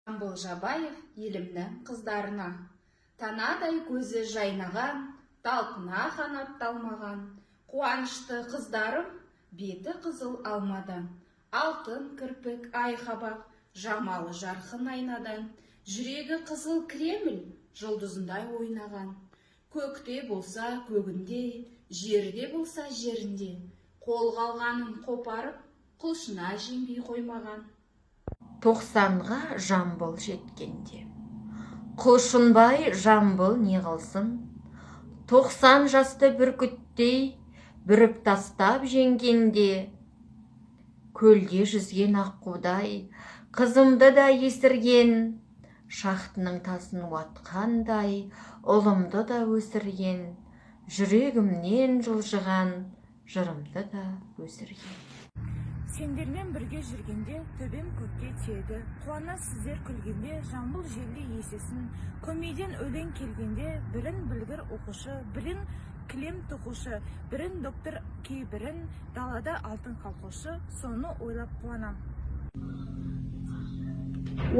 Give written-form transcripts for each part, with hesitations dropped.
Жамбыл Жабаев елімнің қыздарына. Танадай көзі жайнаған, талпына қанат талмаған. Қуанышты қыздарым, беті қызыл алмадан. Алтын кірпік айқабақ, жамалы жарқын айнадан. Жүрегі қызыл Кремль, жұлдызындай ойнаған. Көкте болса көгінде, жерде болса жерінде. Қолға алғанын қопарып, құлшына жеңбей қоймаған. 90-ға Жамбыл жеткенде. Құлшынбай Жамбыл не қылсын? 90 жасты бүркіттей бүріп тастап жеңгенде. Көлде жүзген аққудай қызымды да есірген. Шахтының тасын уатқандай ұлымды да өсірген. Жүрегімнен жылжыған жырымды да өсірген. Сендермен бірге жүргенде төбем көкке тиеді. Қуана сіздер күлгенде Жамбыл желі есесін. Көмейден өлең келгенде бірін білгір оқушы, бірін кілем тоқушы, бірін доктор, кейбірін далада алтын қалқушы. Соны ойлап қуанам.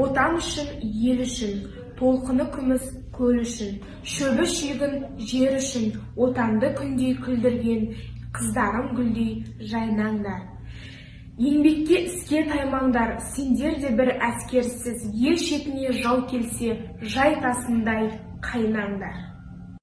Отан үшін, ел үшін, толқыны күміс көл үшін, шөбі шүйгін жер үшін, отанды күндей күлдірген қыздарым гүлдей жайнаңдар. Еңбекке іске таймаңдар, сендер де бір әскерсіз, ел шетіне жау келсе, жай тасындай қайнаңдар.